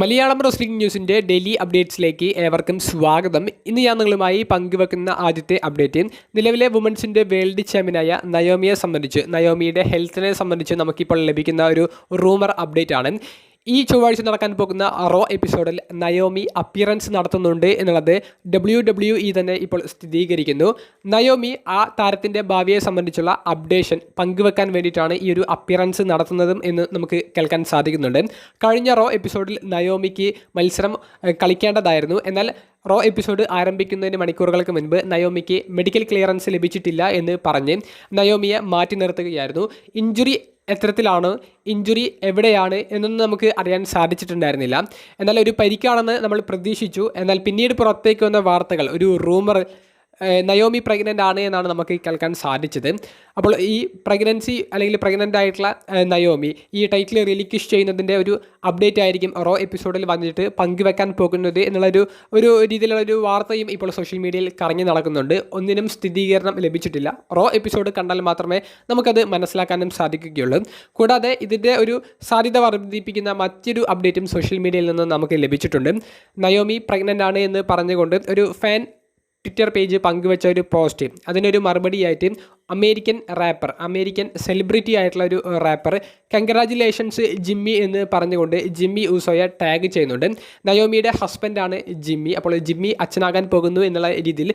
Malayalam wrestling ന്യൂസിൻ്റെ daily അപ്ഡേറ്റ്സിലേക്ക് ഏവർക്കും സ്വാഗതം. ഇന്ന് ഞാൻ നിങ്ങളുമായി പങ്കുവെക്കുന്ന ആദ്യത്തെ അപ്ഡേറ്റ് നിലവിലെ വുമൻസിൻ്റെ വേൾഡ് ചാമ്പ്യനായ നയോമിയെ സംബന്ധിച്ച്, നയോമിയുടെ ഹെൽത്തിനെ സംബന്ധിച്ച് നമുക്കിപ്പോൾ ലഭിക്കുന്ന ഒരു റൂമർ അപ്ഡേറ്റ് ആണ്. ഈ ചൊവ്വാഴ്ച നടക്കാൻ പോകുന്ന റോ എപ്പിസോഡിൽ നയോമി അപ്പിയറൻസ് നടത്തുന്നുണ്ട് എന്നുള്ളത് WWE തന്നെ ഇപ്പോൾ സ്ഥിരീകരിക്കുന്നു. നയോമി ആ താരത്തിൻ്റെ ഭാവിയെ സംബന്ധിച്ചുള്ള അപ്ഡേഷൻ പങ്കുവെക്കാൻ വേണ്ടിയിട്ടാണ് ഈ ഒരു അപ്പിയറൻസ് നടത്തുന്നതും എന്ന് നമുക്ക് കേൾക്കാൻ സാധിക്കുന്നുണ്ട്. കഴിഞ്ഞ റോ എപ്പിസോഡിൽ നയോമിക്ക് മത്സരം കളിക്കേണ്ടതായിരുന്നു. എന്നാൽ റോ എപ്പിസോഡ് ആരംഭിക്കുന്നതിന് മണിക്കൂറുകൾക്ക് മുൻപ് നയോമിക്ക് മെഡിക്കൽ ക്ലിയറൻസ് ലഭിച്ചിട്ടില്ല എന്ന് പറഞ്ഞ് നയോമിയെ മാറ്റി നിർത്തുകയായിരുന്നു. ഇഞ്ചുറി എത്തരത്തിലാണ്, ഇഞ്ചുറി എവിടെയാണ് എന്നൊന്നും നമുക്ക് അറിയാൻ സാധിച്ചിട്ടുണ്ടായിരുന്നില്ല. എന്നാൽ ഒരു പരിക്കാണെന്ന് നമ്മൾ പ്രതീക്ഷിച്ചു. എന്നാൽ പിന്നീട് പുറത്തേക്ക് വന്ന വാർത്തകൾ, ഒരു റൂമർ നയോമി പ്രഗ്നൻ്റ് ആണ് എന്നാണ് നമുക്ക് കേൾക്കാൻ സാധിച്ചത്. അപ്പോൾ ഈ പ്രഗ്നൻസി അല്ലെങ്കിൽ പ്രഗ്നൻ്റ് ആയിട്ടുള്ള നയോമി ഈ ടൈറ്റിൽ റിലിക്വിഷ് ചെയ്യുന്നതിൻ്റെ ഒരു അപ്ഡേറ്റ് ആയിരിക്കും റോ എപ്പിസോഡിൽ വന്നിട്ട് പങ്കുവെക്കാൻ പോകുന്നത് എന്നുള്ളൊരു രീതിയിലുള്ളൊരു വാർത്തയും ഇപ്പോൾ സോഷ്യൽ മീഡിയയിൽ കറങ്ങി നടക്കുന്നുണ്ട്. ഒന്നിനും സ്ഥിരീകരണം ലഭിച്ചിട്ടില്ല. റോ എപ്പിസോഡ് കണ്ടാൽ മാത്രമേ നമുക്കത് മനസ്സിലാക്കാനും സാധിക്കുകയുള്ളൂ. കൂടാതെ ഇതിൻ്റെ ഒരു സാധ്യത വർദ്ധിപ്പിക്കുന്ന മറ്റൊരു അപ്ഡേറ്റും സോഷ്യൽ മീഡിയയിൽ നിന്ന് നമുക്ക് ലഭിച്ചിട്ടുണ്ട്. നയോമി പ്രഗ്നൻ്റ് ആണ് എന്ന് പറഞ്ഞുകൊണ്ട് ഒരു ഫാൻ ട്വിറ്റർ പേജ് പങ്കുവെച്ച ഒരു പോസ്റ്റ്, അതിനൊരു മറുപടിയായിട്ട് അമേരിക്കൻ സെലിബ്രിറ്റി ആയിട്ടുള്ള ഒരു റാപ്പർ കൺഗ്രാജുലേഷൻസ് ജിമ്മി എന്ന് പറഞ്ഞുകൊണ്ട് ജിമ്മി ഊസോയെ ടാഗ് ചെയ്യുന്നുണ്ട്. നയോമിയുടെ ഹസ്ബൻഡാണ് ജിമ്മി. അപ്പോൾ ജിമ്മി അച്ഛനാകാൻ പോകുന്നു എന്നുള്ള രീതിയിൽ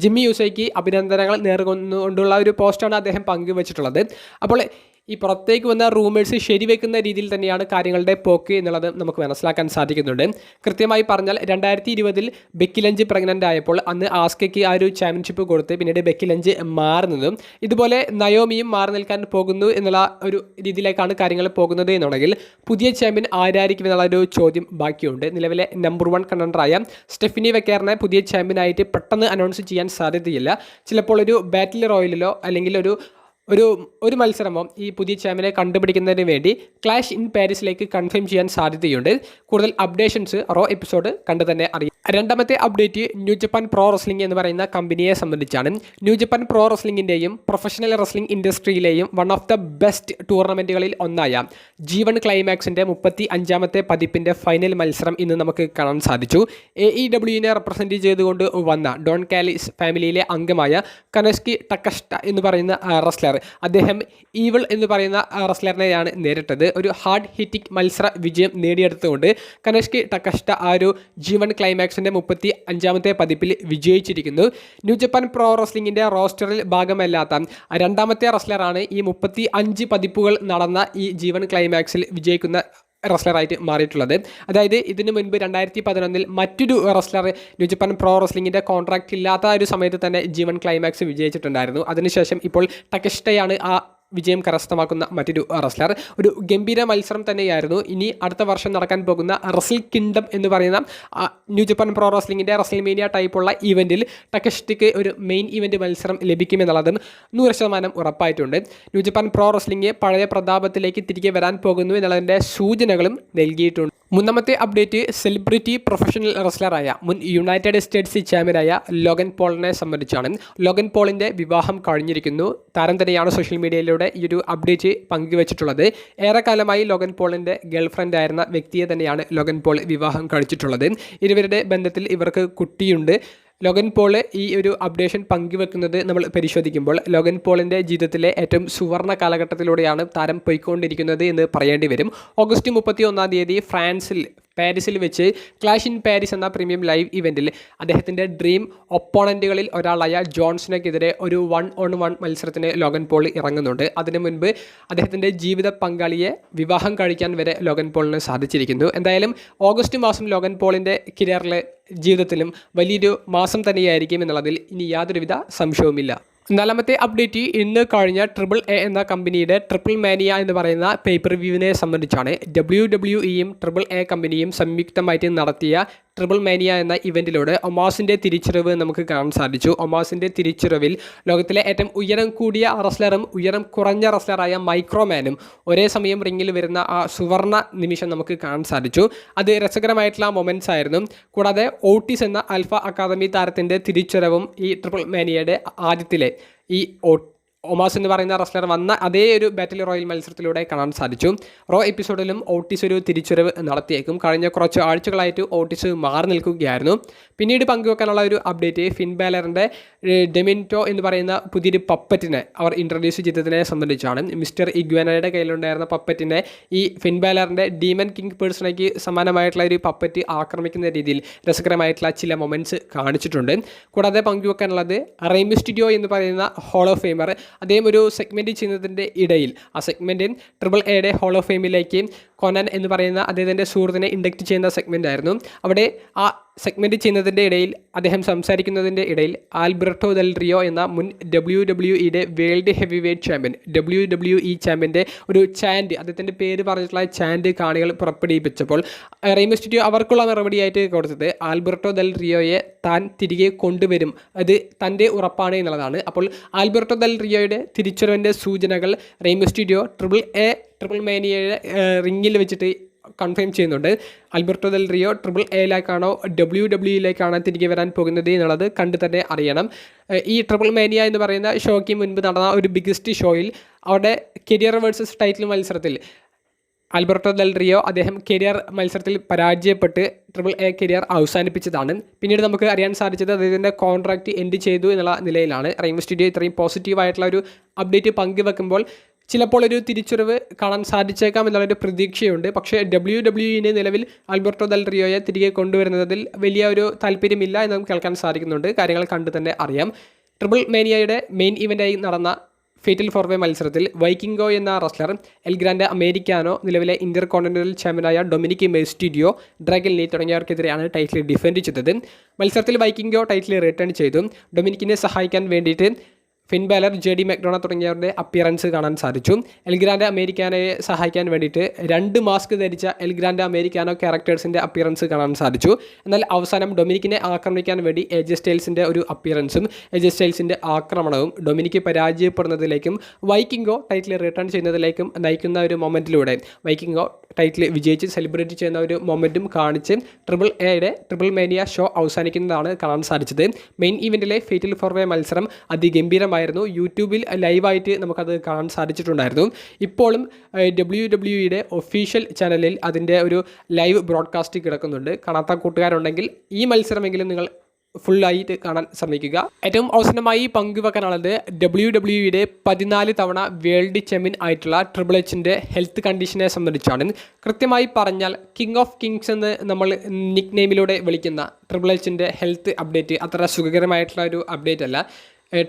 ജിമ്മി ഊസോയ്ക്ക് അഭിനന്ദനങ്ങൾ നേർന്നുകൊണ്ടുള്ള ഒരു പോസ്റ്റാണ് അദ്ദേഹം പങ്കുവച്ചിട്ടുള്ളത്. അപ്പോൾ ഈ പുറത്തേക്ക് വന്ന റൂമേഴ്സ് ശരിവെക്കുന്ന രീതിയിൽ തന്നെയാണ് കാര്യങ്ങളുടെ പോക്ക് എന്നുള്ളത് നമുക്ക് മനസ്സിലാക്കാൻ സാധിക്കുന്നുണ്ട്. കൃത്യമായി പറഞ്ഞാൽ 2020 ബെക്കി ലഞ്ച് പ്രഗ്നൻ്റ് ആയപ്പോൾ അന്ന് ആസ്കയ്ക്ക് ആ ഒരു ചാമ്പ്യൻഷിപ്പ് കൊടുത്ത് പിന്നീട് ബെക്കി ലഞ്ച് മാറുന്നതും ഇതുപോലെ നയോമിയും മാറി നിൽക്കാൻ പോകുന്നു എന്നുള്ള ഒരു രീതിയിലേക്കാണ് കാര്യങ്ങൾ പോകുന്നത് എന്നുണ്ടെങ്കിൽ പുതിയ ചാമ്പ്യൻ ആരായിരിക്കും എന്നുള്ള ഒരു ചോദ്യം ബാക്കിയുണ്ട്. നിലവിലെ നമ്പർ 1 കണ്ടൻഡറായ സ്റ്റെഫിനി വെക്കേറിനെ പുതിയ ചാമ്പ്യനായിട്ട് പെട്ടെന്ന് അനൗൺസ് ചെയ്യാൻ സാധ്യതയില്ല. ചിലപ്പോൾ ഒരു ബാറ്റിൽ റോയലിലോ അല്ലെങ്കിൽ ഒരു മത്സരമോ ഈ പുതിയ ചാമ്പ്യനെ കണ്ടുപിടിക്കുന്നതിന് വേണ്ടി ക്ലാഷ് ഇൻ പാരീസിലേക്ക് കൺഫേം ചെയ്യാൻ സാധ്യതയുണ്ട്. കൂടുതൽ അപ്ഡേഷൻസ് റോ എപ്പിസോഡ് കണ്ടു തന്നെ അറിയാം. രണ്ടാമത്തെ update new Japan pro wrestling എന്ന് പറയുന്ന കമ്പനിയെ സംബന്ധിച്ചാണ്. ന്യൂ ജപ്പാൻ പ്രോ റെസ്ലിംഗിൻ്റെയും പ്രൊഫഷണൽ റെസ്ലിംഗ് ഇൻഡസ്ട്രിയിലെയും വൺ ഓഫ് ദ ബെസ്റ്റ് ടൂർണമെൻറ്റുകളിൽ ഒന്നായ G1 ക്ലൈമാക്സിൻ്റെ 35ാമത്തെ പതിപ്പിൻ്റെ ഫൈനൽ മത്സരം ഇന്ന് നമുക്ക് കാണാൻ സാധിച്ചു. AEWനെ റെപ്രസെൻറ്റ് ചെയ്തുകൊണ്ട് വന്ന ഡോൺ കാലിസ് ഫാമിലിയിലെ അംഗമായ കനോസ്കി ടക്കസ്റ്റ എന്ന് പറയുന്ന റെസ്ലർ, അദ്ദേഹം ഈവിൾ എന്ന് പറയുന്ന റെസ്ലറിനെയാണ് നേരിട്ടത്. ഒരു ഹാർഡ് ഹിറ്റിംഗ് മത്സര വിജയം നേടിയെടുത്തുകൊണ്ട് കനോസ്കി ടക്കസ്റ്റ ആ ഒരു G1 ക്ലൈമാക്സിൻ്റെ 35ാമത്തെ പതിപ്പിൽ വിജയിച്ചിരിക്കുന്നു. ന്യൂ ജപ്പാൻ പ്രോ റെസ്ലിംഗിൻ്റെ റോസ്റ്ററിൽ ഭാഗമല്ലാത്ത രണ്ടാമത്തെ റെസ്ലറാണ് ഈ 35 പതിപ്പുകൾ നടന്ന ഈ G1 ക്ലൈമാക്സിൽ വിജയിക്കുന്ന റെസ്ലറായിട്ട് മാറിയിട്ടുള്ളത്. അതായത് ഇതിനു മുൻപ് 2011 മറ്റൊരു റെസ്ലർ ന്യൂ ജപ്പാൻ പ്രോ റെസ്ലിംഗിൻ്റെ കോൺട്രാക്റ്റ് ഇല്ലാത്ത ഒരു സമയത്ത് തന്നെ G1 ക്ലൈമാക്സ് വിജയിച്ചിട്ടുണ്ടായിരുന്നു. അതിനുശേഷം ഇപ്പോൾ ടക്കസ്റ്റയാണ് ആ വിജയം കരസ്ഥമാക്കുന്ന മറ്റൊരു റെസ്ലർ. ഒരു ഗംഭീര മത്സരം തന്നെയായിരുന്നു. ഇനി അടുത്ത വർഷം നടക്കാൻ പോകുന്ന റെസ്ൽ കിങ്ഡം എന്ന് പറയുന്ന ന്യൂ ജപ്പാൻ പ്രോ റെസ്ലിംഗിൻ്റെ റെസ്ൽമേനിയ ടൈപ്പുള്ള ഇവൻറ്റിൽ ടക്കസ്റ്റയ്ക്ക് ഒരു മെയിൻ ഇവൻറ്റ് മത്സരം ലഭിക്കുമെന്നുള്ളതും 100% ഉറപ്പായിട്ടുണ്ട്. ന്യൂ ജപ്പാൻ പ്രോ റെസ്ലിംഗ് പഴയ പ്രതാപത്തിലേക്ക് തിരികെ വരാൻ പോകുന്നു എന്നുള്ളതിൻ്റെ സൂചനകളും നൽകിയിട്ടുണ്ട്. മൂന്നാമത്തെ അപ്ഡേറ്റ് സെലിബ്രിറ്റി പ്രൊഫഷണൽ റെസ്ലറായ മുൻ യുണൈറ്റഡ് സ്റ്റേറ്റ്സ് ചാമ്പ്യനായ ലോഗൻ പോളിനെ സംബന്ധിച്ചാണ്. ലോഗൻ പോളിൻ്റെ വിവാഹം കഴിഞ്ഞിരിക്കുന്നു. താരം തന്നെയാണ് സോഷ്യൽ മീഡിയയിലൂടെ ഈ ഒരു അപ്ഡേറ്റ് പങ്കുവച്ചിട്ടുള്ളത്. ഏറെക്കാലമായി ലോഗൻ പോളിൻ്റെ ഗേൾഫ്രണ്ട് ആയിരുന്ന വ്യക്തിയെ തന്നെയാണ് ലോഗൻ പോൾ വിവാഹം കഴിച്ചിട്ടുള്ളത്. ഇരുവരുടെ ബന്ധത്തിൽ ഇവർക്ക് കുട്ടിയുണ്ട്. ലോഗൻ പോൾ ഈ ഒരു അപ്ഡേഷൻ പങ്കുവെക്കുന്നത് നമ്മൾ പരിശോധിക്കുമ്പോൾ ലോഗൻ പോളിൻ്റെ ജീവിതത്തിലെ ഏറ്റവും സുവർണ കാലഘട്ടത്തിലൂടെയാണ് താരം പോയിക്കൊണ്ടിരിക്കുന്നത് എന്ന് പറയേണ്ടി വരും. ഓഗസ്റ്റ് 31 പാരീസിൽ വെച്ച് ക്ലാഷ് ഇൻ പാരീസ് എന്ന പ്രീമിയം ലൈവ് ഇവൻറ്റിൽ അദ്ദേഹത്തിൻ്റെ ഡ്രീം ഒപ്പോണൻറ്റുകളിൽ ഒരാളായ ജോൺസണെതിരെ ഒരു 1-on-1 മത്സരത്തിന് ലോഗൻ പോൾ ഇറങ്ങുന്നുണ്ട്. അതിനു മുൻപ് അദ്ദേഹത്തിൻ്റെ ജീവിത പങ്കാളിയെ വിവാഹം കഴിക്കാൻ വരെ ലോഗൻ പോളിന് സാധിച്ചിരിക്കുന്നു. എന്തായാലും ഓഗസ്റ്റ് മാസം ലോഗൻ പോളിൻ്റെ കരിയറിലെ ജീവിതത്തിലും വലിയൊരു മാസം തന്നെയായിരിക്കും എന്നുള്ളതിൽ ഇനി യാതൊരുവിധ സംശയവുമില്ല. നാലാമത്തെ അപ്ഡേറ്റ് ഇന്ന് കഴിഞ്ഞ ട്രിപ്പിൾ എ എന്ന കമ്പനിയുടെ ട്രിപ്പിൾ മാനിയ എന്ന് പറയുന്ന പേപ്പർ വ്യൂവിനെ സംബന്ധിച്ചാണ്. WWEയും ട്രിപ്പിൾ എ കമ്പനിയും സംയുക്തമായിട്ട് നടത്തിയ ട്രിപ്പിൾ മാനിയ എന്ന ഇവൻറ്റിലൂടെ ഒമാസിൻ്റെ തിരിച്ചറിവ് നമുക്ക് കാണാൻ സാധിച്ചു. ഒമാസിൻ്റെ തിരിച്ചറിവിൽ ലോകത്തിലെ ഏറ്റവും ഉയരം കൂടിയ റെസ്ലറും ഉയരം കുറഞ്ഞ റെസ്ലറായ മൈക്രോമാനും ഒരേ സമയം റിങ്ങിൽ വരുന്ന ആ സുവർണ നിമിഷം നമുക്ക് കാണാൻ സാധിച്ചു. അത് രസകരമായിട്ടുള്ള മൊമെൻറ്റ്സ് ആയിരുന്നു. കൂടാതെ ഓട്ടിസ് എന്ന ആൽഫ അക്കാദമി താരത്തിൻ്റെ തിരിച്ചറിവും ഈ ട്രിപ്പിൾ മാനിയയുടെ ആദ്യത്തിലെ ഈ ഒമാസ് എന്ന് പറയുന്ന റെസ്ലർ വന്ന അതേ ഒരു ബാറ്റിൽ റോയൽ മത്സരത്തിലൂടെ കാണാൻ സാധിച്ചു. റോ എപ്പിസോഡിലും ഓട്ടിസ് ഒരു തിരിച്ചുവരവ് നടത്തിയേക്കും. കഴിഞ്ഞ കുറച്ച് ആഴ്ചകളായിട്ട് ഓട്ടിസ് മാറി നിൽക്കുകയായിരുന്നു. പിന്നീട് പങ്കുവെക്കാനുള്ള ഒരു അപ്ഡേറ്റ് ഫിൻ ബാലറിൻ്റെ ഡെമിൻറ്റോ എന്ന് പറയുന്ന പുതിയൊരു പപ്പറ്റിനെ അവർ ഇൻട്രൊഡ്യൂസ് ചെയ്തതിനെ സംബന്ധിച്ചാണ്. മിസ്റ്റർ ഇഗ്വാനയുടെ കയ്യിലുണ്ടായിരുന്ന പപ്പറ്റിനെ ഈ ഫിൻ ബാലറിൻ്റെ ഡീമൻ കിങ് പേഴ്സണയ്ക്ക് സമാനമായിട്ടുള്ള ഒരു പപ്പറ്റ് ആക്രമിക്കുന്ന രീതിയിൽ രസകരമായിട്ടുള്ള ചില മൊമെൻറ്റ്സ് കാണിച്ചിട്ടുണ്ട്. കൂടാതെ പങ്കുവെക്കാനുള്ളത് റേ മിസ്റ്റീരിയോ എന്ന് പറയുന്ന ഹോൾ ഓഫ് ഫെയിമർ അദ്ദേഹം ഒരു സെഗ്മെൻറ്റ് ചെയ്യുന്നതിൻ്റെ ഇടയിൽ ആ സെഗ്മെൻറ്റ് ട്രിപ്പിൾ എയുടെ ഹോൾ ഓഫ് ഫെയിമിലേക്ക് കൊനൻ എന്ന് പറയുന്ന അദ്ദേഹത്തിൻ്റെ സുഹൃത്തിനെ ഇൻഡക്റ്റ് ചെയ്യുന്ന സെഗ്മെൻ്റ് ആയിരുന്നു. അവിടെ ആ സെഗ്മെൻറ്റ് ചെയ്യുന്നതിൻ്റെ ഇടയിൽ അദ്ദേഹം സംസാരിക്കുന്നതിൻ്റെ ഇടയിൽ ആൽബർട്ടോ ദെൽ റിയോ എന്ന മുൻ WWE world heavy weight champion WWE ചാമ്പ്യൻ്റെ ഒരു ചാൻഡ് അദ്ദേഹത്തിൻ്റെ പേര് പറഞ്ഞിട്ടുള്ള ചാൻഡ് കാണികൾ പുറപ്പെടുവിപ്പിച്ചപ്പോൾ റേ മിസ്റ്റീരിയോ അവർക്കുള്ള മറുപടിയായിട്ട് കൊടുത്തത് ആൽബർട്ടോ ദെൽ റിയോയെ താൻ തിരികെ കൊണ്ടുവരും, അത് തൻ്റെ ഉറപ്പാണ് എന്നുള്ളതാണ്. അപ്പോൾ ആൽബർട്ടോ ദെൽ റിയോയുടെ തിരിച്ചുവരവിൻ്റെ സൂചനകൾ റേ മിസ്റ്റീരിയോ ട്രിപ്പിൾ മേനിയയുടെ റിങ്ങിൽ വെച്ചിട്ട് കൺഫേം ചെയ്യുന്നുണ്ട്. ആൽബർട്ടോ ദെൽ റിയോ ട്രിപ്പിൾ എയിലേക്കാണോ WWE തിരികെ വരാൻ പോകുന്നത് എന്നുള്ളത് കണ്ട് തന്നെ അറിയണം. ഈ ട്രിപ്പിൾ മേനിയ എന്ന് പറയുന്ന ഷോയ്ക്ക് മുൻപ് നടന്ന ഒരു ബിഗ്ഗസ്റ്റ് ഷോയിൽ അവിടെ കരിയർ വേഴ്സസ് ടൈറ്റിൽ മത്സരത്തിൽ ആൽബർട്ടോ ദെൽ റിയോ അദ്ദേഹം കരിയർ മത്സരത്തിൽ പരാജയപ്പെട്ട് ട്രിപ്പിൾ എ കരിയർ അവസാനിപ്പിച്ചതാണ്. പിന്നീട് നമുക്ക് അറിയാൻ സാധിച്ചത് അദ്ദേഹത്തിൻ്റെ കോൺട്രാക്റ്റ് എൻഡ് ചെയ്തു എന്നുള്ള നിലയിലാണ്. റേ മിസ്റ്റീരിയോ ഇത്രയും പോസിറ്റീവായിട്ടുള്ള ഒരു അപ്ഡേറ്റ് പങ്കുവെക്കുമ്പോൾ ചിലപ്പോൾ ഒരു തിരിച്ചുവരവ് കാണാൻ സാധിച്ചേക്കാം എന്നുള്ളൊരു പ്രതീക്ഷയുണ്ട്. പക്ഷേ WWE നിലവിൽ ആൽബർട്ടോ ദെൽ റിയോയെ തിരികെ കൊണ്ടുവരുന്നതിൽ വലിയ ഒരു താല്പര്യമില്ല എന്ന് നമുക്ക് കേൾക്കാൻ സാധിക്കുന്നുണ്ട്. കാര്യങ്ങൾ കണ്ടു തന്നെ അറിയാം. ട്രിപ്പിൾ മേനിയയുടെ മെയിൻ ഇവൻ്റായി നടന്ന ഫേറ്റൽ ഫോർവേ മത്സരത്തിൽ വൈക്കിംഗോ എന്ന റെസ്ലർ എൽ ഗ്രാൻഡ് അമേരിക്കാനോ നിലവിലെ ഇന്റർ കോണ്ടിനെന്റൽ ചാമ്പ്യനായ ഡൊമിനിക് മെസ്റ്റീരിയോ ഡ്രാഗൻ ലീ തുടങ്ങിയവർക്കെതിരെയാണ് ടൈറ്റിൽ ഡിഫെൻഡ് ചെയ്തത്. മത്സരത്തിൽ വൈക്കിംഗോ ടൈറ്റിൽ റിട്ടേൺ ചെയ്തു. ഡൊമിനിക്കിനെ സഹായിക്കാൻ വേണ്ടിയിട്ട് ഫിൻ ബാലർ JD മെക്ഡോണ തുടങ്ങിയവരുടെ അപ്പിയറൻസ് കാണാൻ സാധിച്ചു. എൽ ഗ്രാൻഡ് അമേരിക്കാനയെ സഹായിക്കാൻ വേണ്ടിയിട്ട് 2 മാസ്ക് ധരിച്ച എൽ ഗ്രാൻഡ് അമേരിക്കാനോ ക്യാരക്ടേഴ്സിൻ്റെ അപ്പിയറൻസ് കാണാൻ സാധിച്ചു. എന്നാൽ അവസാനം ഡൊമിനിക്കിനെ ആക്രമിക്കാൻ വേണ്ടി AJ സ്റ്റൈൽസിൻ്റെ ഒരു അപ്പിയറൻസും AJ സ്റ്റൈൽസിൻ്റെ ആക്രമണവും ഡൊമിനിക്ക് പരാജയപ്പെടുന്നതിലേക്കും വൈക്കിംഗോ ടൈറ്റിൽ റിട്ടേൺ ചെയ്യുന്നതിലേക്കും നയിക്കുന്ന ഒരു മൊമെൻറ്റിലൂടെ വൈക്കിംഗോ ടൈറ്റിൽ വിജയിച്ച് സെലിബ്രേറ്റ് ചെയ്യുന്ന ഒരു മൊമെൻറ്റും കാണിച്ച് ട്രിപ്പിൾ മേനിയ ഷോ അവസാനിക്കുന്നതാണ് കാണാൻ സാധിച്ചത്. മെയിൻ ഇവൻറ്റിലെ ഫേറ്റൽ ഫോർവേ മത്സരം അതിഗംഭീരമായിരുന്നു. യൂട്യൂബിൽ ലൈവായിട്ട് നമുക്കത് കാണാൻ സാധിച്ചിട്ടുണ്ടായിരുന്നു. ഇപ്പോഴും WWE ഒഫീഷ്യൽ ചാനലിൽ അതിൻ്റെ ഒരു ലൈവ് ബ്രോഡ്കാസ്റ്റ് കിടക്കുന്നുണ്ട്. കാണാത്ത കൂട്ടുകാരുണ്ടെങ്കിൽ ഈ മത്സരമെങ്കിലും നിങ്ങൾ ഫുള്ളായിട്ട് കാണാൻ ശ്രമിക്കുക. ഏറ്റവും അവസാനമായി പങ്കുവെക്കാനുള്ളത് WWE 14 തവണ വേൾഡ് ചാമ്പ്യൻ ആയിട്ടുള്ള ട്രിപ്പിൾ എച്ചിൻ്റെ ഹെൽത്ത് കണ്ടീഷനെ സംബന്ധിച്ചാണ്. കൃത്യമായി പറഞ്ഞാൽ കിങ് ഓഫ് കിങ്സ് എന്ന് നമ്മൾ നിക് നെയിമിലൂടെ വിളിക്കുന്ന ട്രിപ്പിൾ എച്ചിൻ്റെ ഹെൽത്ത് അപ്ഡേറ്റ് അത്ര സുഖകരമായിട്ടുള്ള ഒരു അപ്ഡേറ്റ് അല്ല.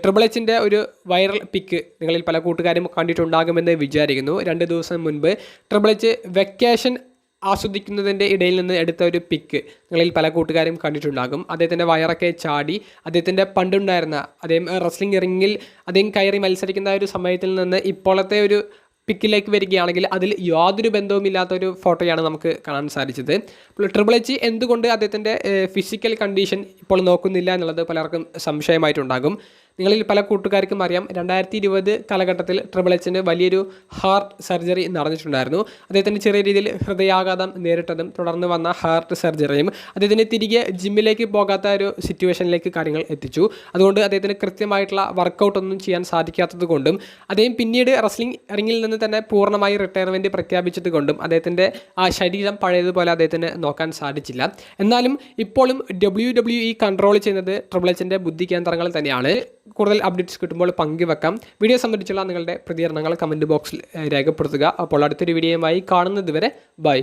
ട്രിപ്പിൾ എച്ചിൻ്റെ ഒരു വൈറൽ പിക്ക് നിങ്ങളിൽ പല കൂട്ടുകാരും കണ്ടിട്ടുണ്ടാകുമെന്ന് വിചാരിക്കുന്നു. 2 ദിവസം മുൻപ് ട്രിപ്പിൾ എച്ച് വെക്കേഷൻ ആസ്വദിക്കുന്നതിൻ്റെ ഇടയിൽ നിന്ന് എടുത്ത ഒരു പിക്ക് നിങ്ങളിൽ പല കൂട്ടുകാരും കണ്ടിട്ടുണ്ടാകും. അദ്ദേഹത്തിൻ്റെ വയറൊക്കെ ചാടി അദ്ദേഹത്തിൻ്റെ പണ്ടുണ്ടായിരുന്ന അദ്ദേഹം റെസ്ലിംഗ് റിങ്ങിൽ അദ്ദേഹം കയറി മത്സരിക്കുന്ന ഒരു സമയത്തിൽ നിന്ന് ഇപ്പോഴത്തെ ഒരു പിക്കിലേക്ക് വരികയാണെങ്കിൽ അതിൽ യാതൊരു ബന്ധവുമില്ലാത്തൊരു ഫോട്ടോയാണ് നമുക്ക് കാണാൻ സാധിച്ചത്. അപ്പോൾ ട്രിപ്പിൾ എച്ച് എന്തുകൊണ്ട് അദ്ദേഹത്തിൻ്റെ ഫിസിക്കൽ കണ്ടീഷൻ ഇപ്പോൾ നോക്കുന്നില്ല എന്നുള്ളത് പലർക്കും സംശയമായിട്ടുണ്ടാകും. നിങ്ങളിൽ പല കൂട്ടുകാർക്കും അറിയാം 2020 കാലഘട്ടത്തിൽ ട്രിപ്പിൾ എച്ചിന് വലിയൊരു ഹാർട്ട് സർജറി നടന്നിട്ടുണ്ടായിരുന്നു. അദ്ദേഹത്തിന് ചെറിയ രീതിയിൽ ഹൃദയാഘാതം നേരിട്ടതും തുടർന്ന് വന്ന ഹാർട്ട് സർജറിയും അദ്ദേഹത്തിന് തിരികെ ജിമ്മിലേക്ക് പോകാത്ത ഒരു സിറ്റുവേഷനിലേക്ക് കാര്യങ്ങൾ എത്തിച്ചു. അതുകൊണ്ട് അദ്ദേഹത്തിന് കൃത്യമായിട്ടുള്ള വർക്കൗട്ടൊന്നും ചെയ്യാൻ സാധിക്കാത്തത് കൊണ്ടും അദ്ദേഹം പിന്നീട് റെസ്ലിംഗ് റിങ്ങിൽ നിന്ന് തന്നെ പൂർണ്ണമായി റിട്ടയർമെൻറ്റ് പ്രഖ്യാപിച്ചത് കൊണ്ടും അദ്ദേഹത്തിൻ്റെ ആ ശരീരം പഴയതുപോലെ അദ്ദേഹത്തിന് നോക്കാൻ സാധിച്ചില്ല. എന്നാലും ഇപ്പോഴും WWE കൺട്രോൾ ചെയ്യുന്നത് ട്രിപ്പിൾ എച്ചിൻ്റെ ബുദ്ധി കേന്ദ്രങ്ങൾ തന്നെയാണ്. കൂടുതൽ അപ്ഡേറ്റ്സ് കിട്ടുമ്പോൾ പങ്കുവെക്കാം. വീഡിയോ സംബന്ധിച്ചുള്ള നിങ്ങളുടെ പ്രതികരണങ്ങൾ കമൻറ്റ് ബോക്സിൽ രേഖപ്പെടുത്തുക. അപ്പോൾ അടുത്തൊരു വീഡിയോയുമായി കാണുന്നത് വരെ ബൈ.